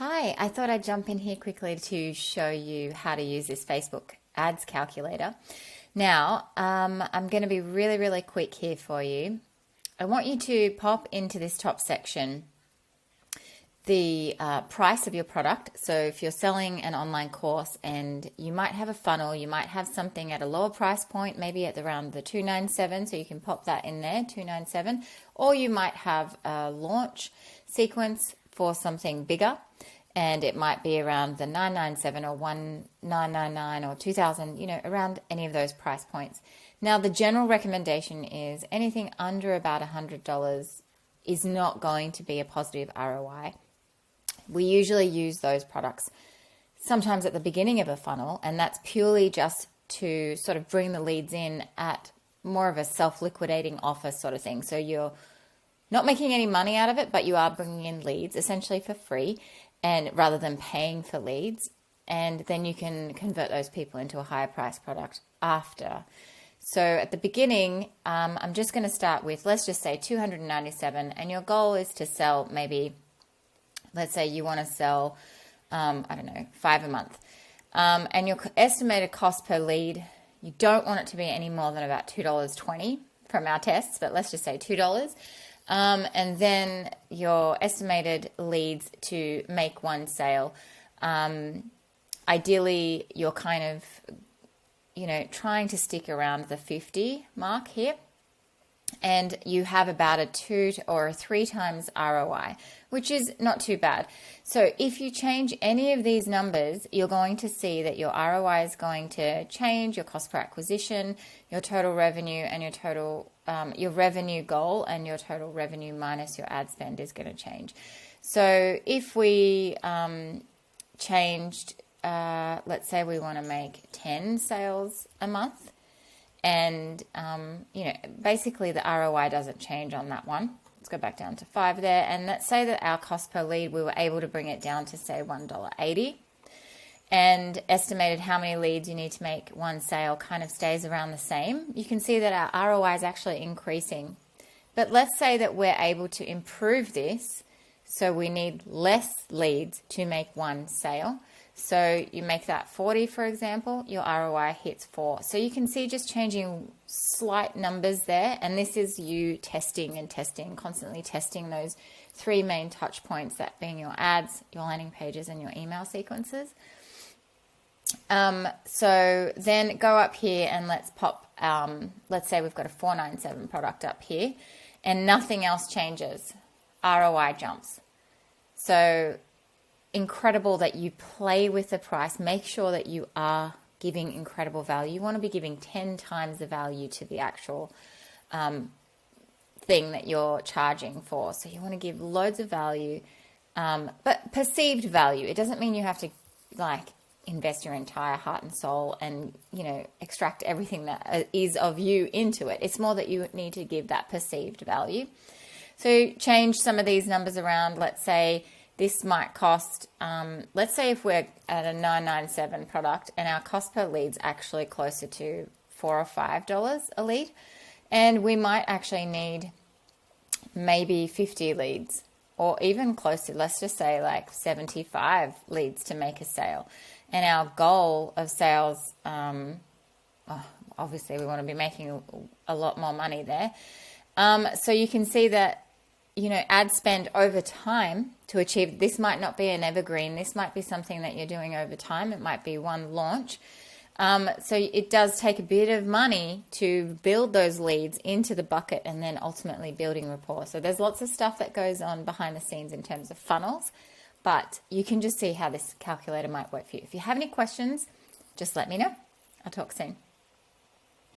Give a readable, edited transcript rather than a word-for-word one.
Hi, I thought I'd jump in here quickly to show you how to use this Facebook ads calculator. Now, I'm going to be really quick here for you. I want you to pop into this top section the price of your product. So if you're selling an online course and you might have a funnel, you might have something at a lower price point, maybe at around the $297, so you can pop that in there, $297, or you might have a launch sequence for something bigger, and it might be around the $997 or $1999 or $2,000, around any of those price points. Now, the general recommendation is anything under about $100 is not going to be a positive ROI. We usually use those products sometimes at the beginning of a funnel, and that's purely just to sort of bring the leads in at more of a self-liquidating offer sort of thing. So you're not making any money out of it, but you are bringing in leads essentially for free, and rather than paying for leads, and then you can convert those people into a higher price product after. So at the beginning, I'm just going to start with, let's just say $297, and your goal is to sell maybe, let's say you want to sell, 5 a month. And your estimated cost per lead, you don't want it to be any more than about $2.20 from our tests, but let's just say $2. And then your estimated leads to make one sale. Ideally, you're kind of, trying to stick around the 50 mark here. And you have about a 2 or 3 times ROI, which is not too bad. So if you change any of these numbers, you're going to see that your ROI is going to change, your cost per acquisition, your total revenue, and your total your revenue goal, and your total revenue minus your ad spend is going to change. So if we changed, let's say we want to make 10 sales a month, and, basically the ROI doesn't change on that one. Let's go back down to 5 there. And let's say that our cost per lead, we were able to bring it down to, say, $1.80. And estimated how many leads you need to make one sale kind of stays around the same. You can see that our ROI is actually increasing. But let's say that we're able to improve this. So we need less leads to make one sale. So you make that 40, for example, your ROI hits 4. So you can see just changing slight numbers there. And this is you testing, constantly testing those 3 main touch points, that being your ads, your landing pages, and your email sequences. So then go up here and let's pop, let's say we've got a $497 product up here and nothing else changes. ROI jumps. So incredible that you play with the price. Make sure that you are giving incredible value. You want to be giving 10 times the value to the actual thing that you're charging for. So you want to give loads of value, but perceived value. It doesn't mean you have to invest your entire heart and soul and, extract everything that is of you into it. It's more that you need to give that perceived value. So change some of these numbers around. Let's say this might cost, let's say if we're at a $997 product and our cost per lead's actually closer to $4 or $5 a lead, and we might actually need maybe 50 leads or even closer, let's just say 75 leads to make a sale. And our goal of sales, obviously we want to be making a lot more money there. So you can see that, ad spend over time to achieve, this might not be an evergreen. This might be something that you're doing over time. It might be one launch. So it does take a bit of money to build those leads into the bucket and then ultimately building rapport. So there's lots of stuff that goes on behind the scenes in terms of funnels, but you can just see how this calculator might work for you. If you have any questions, just let me know. I'll talk soon.